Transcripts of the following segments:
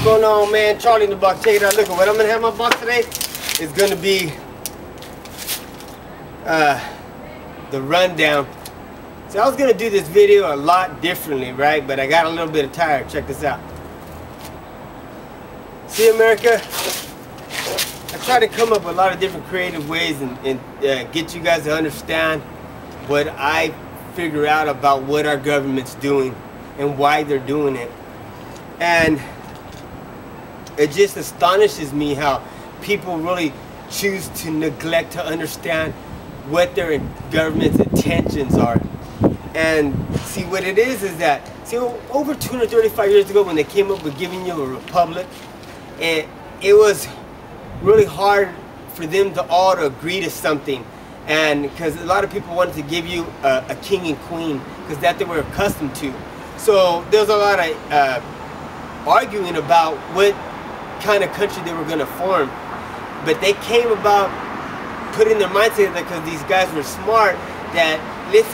What's going on, man? Charlie in the box. Check it out. Look at what I'm gonna have in my box today. Is gonna be the rundown. So I was gonna do this video a lot differently, right? But I got a little bit tired. Check this out. See, America, I try to come up with a lot of different creative ways and get you guys to understand what I figure out about what our government's doing and why they're doing it. And it just astonishes me how people really choose to neglect to understand what their government's intentions are. And see, what it is that, see, over 235 years ago when they came up with giving you a republic, and it was really hard for them to all to agree to something. And because a lot of people wanted to give you a king and queen, because that they were accustomed to. So there's a lot of arguing about what kind of country they were going to form. But they came about putting their minds together because these guys were smart, that let's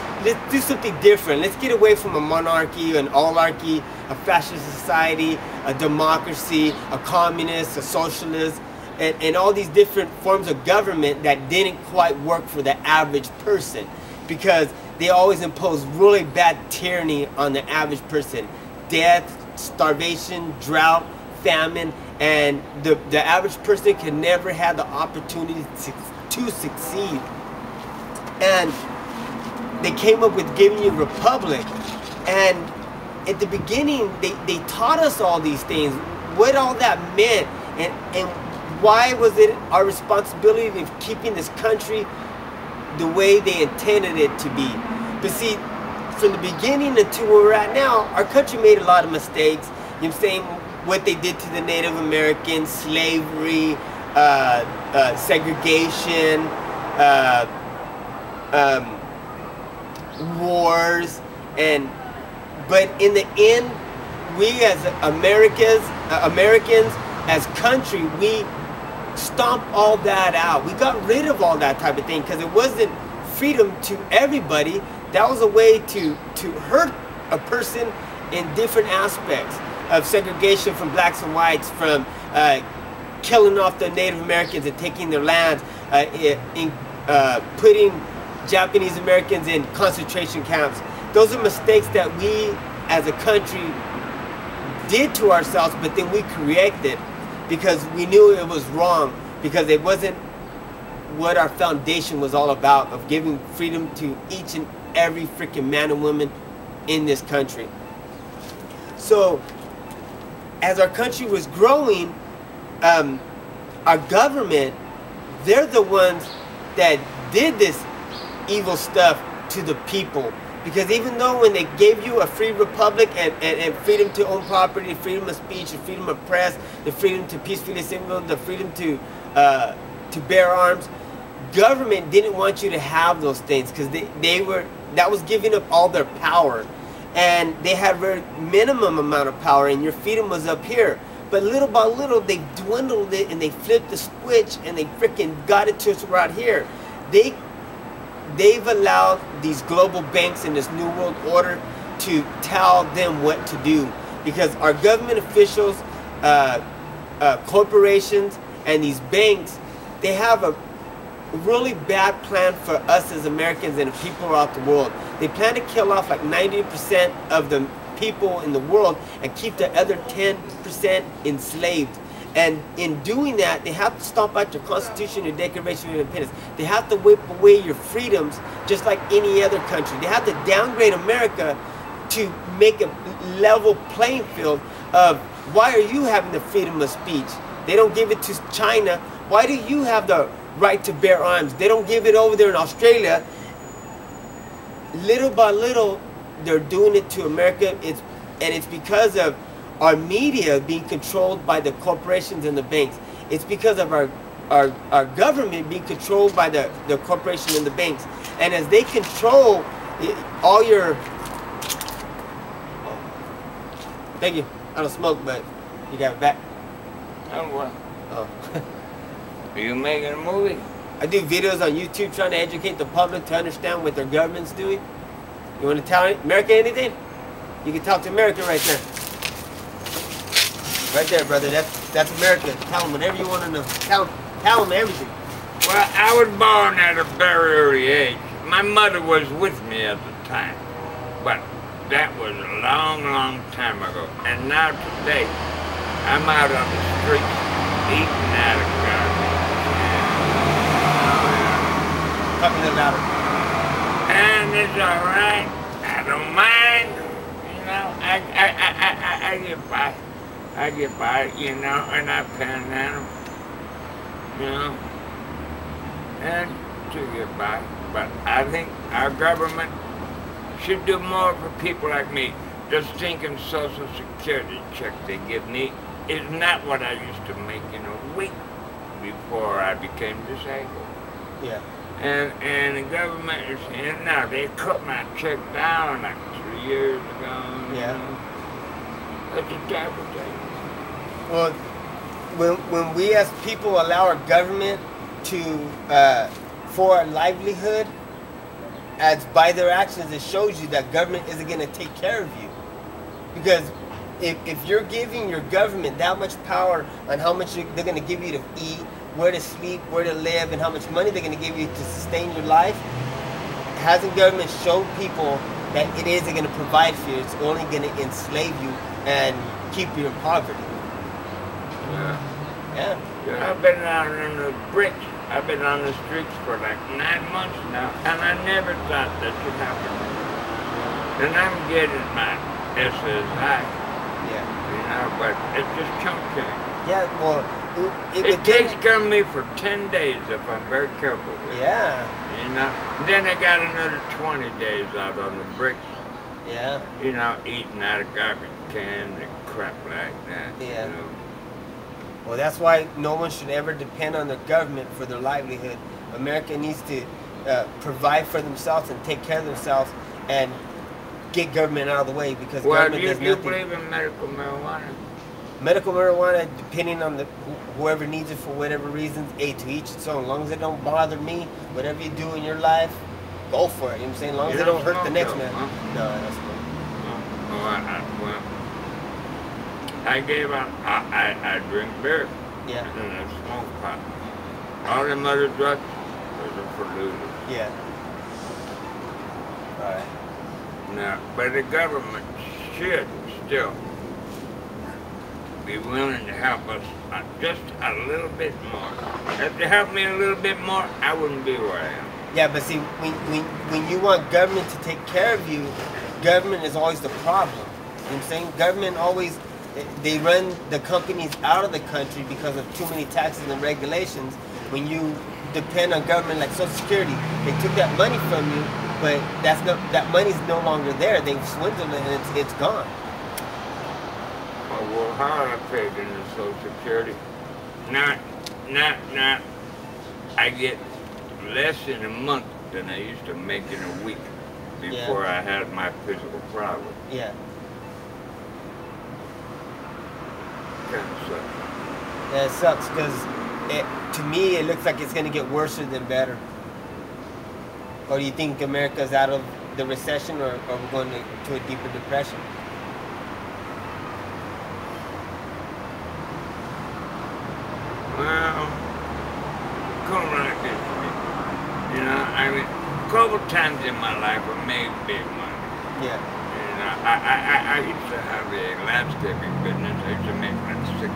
do something different. Let's get away from a monarchy, an oligarchy, a fascist society, a democracy, a communist, a socialist, and all these different forms of government that didn't quite work for the average person, because they always imposed really bad tyranny on the average person. Death, starvation, drought, famine, and the average person can never have the opportunity to succeed. And they came up with giving you a republic, and at the beginning they taught us all these things, what all that meant, and why was it our responsibility of keeping this country the way they intended it to be. But see, from the beginning until where we're at now, our country made a lot of mistakes. You know what I'm saying? What they did to the Native Americans, slavery, segregation, wars, but in the end, we as Americans as country, we stomped all that out. We got rid of all that type of thing because it wasn't freedom to everybody. That was a way to hurt a person in different aspects of segregation from blacks and whites, from killing off the Native Americans and taking their lands, putting Japanese Americans in concentration camps. Those are mistakes that we as a country did to ourselves, but then we corrected because we knew it was wrong, because it wasn't what our foundation was all about, of giving freedom to each and every freaking man and woman in this country. So as our country was growing, our government, they're the ones that did this evil stuff to the people. Because even though when they gave you a free republic and freedom to own property, freedom of speech, the freedom of press, the freedom to peacefully assemble, the freedom to bear arms, government didn't want you to have those things, because that was giving up all their power, and they had a very minimum amount of power, and your freedom was up here. But little by little, they dwindled it, and they flipped the switch, and they freaking got it to us right here. They've allowed these global banks in this new world order to tell them what to do, because our government officials, corporations, and these banks, they have a really bad plan for us as Americans and people around the world. They plan to kill off like 90% of the people in the world and keep the other 10% enslaved. And in doing that, they have to stomp out your Constitution and Declaration of Independence. They have to whip away your freedoms just like any other country. They have to downgrade America to make a level playing field of, why are you having the freedom of speech? They don't give it to China. Why do you have the right to bear arms? They don't give it over there in Australia. Little by little, they're doing it to America. It's because of our media being controlled by the corporations and the banks. It's because of our government being controlled by the corporations and the banks. And as they control all your... Thank you. I don't smoke, but you got it back. I don't want. Oh. Are you making a movie? I do videos on YouTube trying to educate the public to understand what their government's doing. You want to tell America anything? You can talk to America right there. Right there, brother. That's America. Tell them whatever you want to know. Tell them everything. Well, I was born at a very early age. My mother was with me at the time, but that was a long, long time ago. And now today, I'm out on the streets eating out of garbage. Talk a little louder. And it's all right. I don't mind. You know, I get by. I get by, you know, and I panhandle, you know, and to get by. But I think our government should do more for people like me. The stinking Social Security check they give me is not what I used to make in a week before I became disabled. Yeah. And the government is saying, now they cut my check down like 3 years ago. Yeah. You know? That's a terrible thing. Well, when we as people allow our government to for our livelihood, as by their actions, it shows you that government isn't going to take care of you. Because if you're giving your government that much power on how much they're going to give you to eat, where to sleep, where to live, and how much money they're going to give you to sustain your life, hasn't government showed people that it isn't going to provide for you? It's only going to enslave you and keep you in poverty. Yeah. I've been out in the bricks. I've been on the streets for like 9 months now, and I never thought that should happen. And I'm getting my SSI. Yeah. You know, but it's just chunk change. Yeah, well, it takes care of me for 10 days if I'm very careful with it. Yeah. You know, then I got another 20 days out on the bricks. Yeah. You know, eating out of garbage cans and crap like that. Yeah. You know. Well, that's why no one should ever depend on their government for their livelihood. America needs to provide for themselves and take care of themselves and get government out of the way, because government does nothing. You believe in medical marijuana? Medical marijuana, depending on whoever needs it for whatever reasons, to each its own. As long as it don't bother me, whatever you do in your life, go for it. You know what I'm saying? As long as it don't hurt the next man. Huh? No, I don't smoke. Well, I gave up. I drink beer. Yeah. And I smoke pot. All them other drugs, those are for losers. Yeah. All right. Now, but the government should still be willing to help us just a little bit more. If they help me a little bit more, I wouldn't be where I am. Yeah, but see, when you want government to take care of you, government is always the problem. You know what I'm saying? Government always, they run the companies out of the country because of too many taxes and regulations. When you depend on government like Social Security, they took that money from you, but that money's no longer there. They've swindled it and it's gone. Well, how I paid into Social Security? Not. I get less in a month than I used to make in a week before I had my physical problem. Yeah. Kind of sucks. Yeah, it sucks because to me it looks like it's going to get worse than better. Or do you think America's out of the recession, or are we going to a deeper depression? Well, come like this to me. You know, I mean, a couple times in my life I made big money. Yeah. You know, I used to have a landscaping business. I used to make like $60,000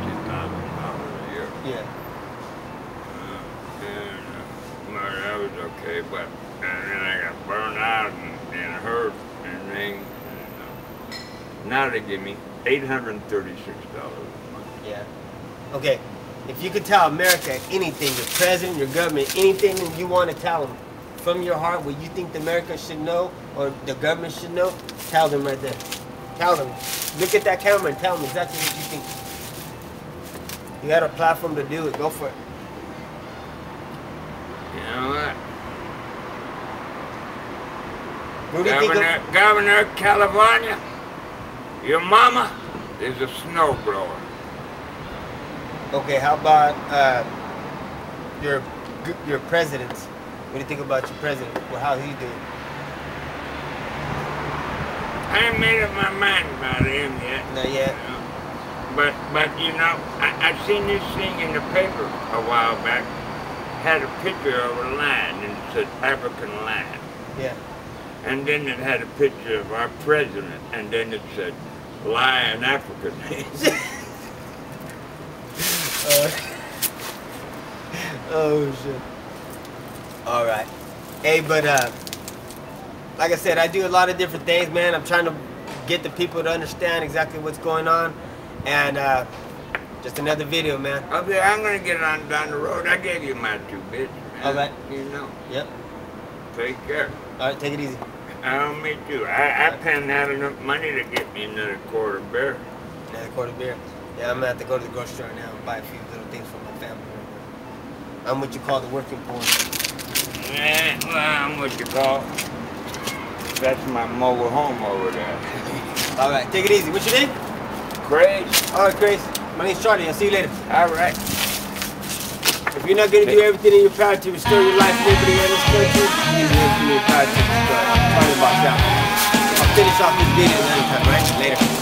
a year. Yeah. Well, that was okay, but then I got burned out and hurt and things. And, now they give me $836 a month. Yeah. Okay. If you could tell America anything, your president, your government, anything that you want to tell them from your heart, what you think America should know or the government should know, tell them right there. Tell them. Look at that camera and tell them exactly what you think. You got a platform to do it. Go for it. You know what? What do you think Governor of California, your mama is a snowblower. Okay, how about your presidents? What do you think about your president? Well, how's he doing? I ain't made up my mind about him yet. Not yet. But you know, I seen this thing in the paper a while back. Had a picture of a lion and it said African lion. Yeah. And then it had a picture of our president and then it said lion African. Oh shit. All right. Hey, but like I said, I do a lot of different things, man. I'm trying to get the people to understand exactly what's going on, and just another video, man. Okay, I'm gonna get on down the road. I gave you my 2 bits. All right. You know. Yep. Take care. All right, take it easy. Me too. I planned out enough money to get me another quarter beer. Another quarter beer. Yeah, I'm gonna have to go to the grocery store now and buy a few little things for my family. I'm what you call the working poor. Yeah, well, I'm what you call. That's my mobile home over there. All right, take it easy. What's your name? Craz. All right, Craz. My name's Charlie. I'll see you later. All right. If you're not gonna do everything in your power to restore your life and liberty in this country, you can do everything in your power to destroy it. Charlie, watch out. I'll finish off this video another time, right? Later.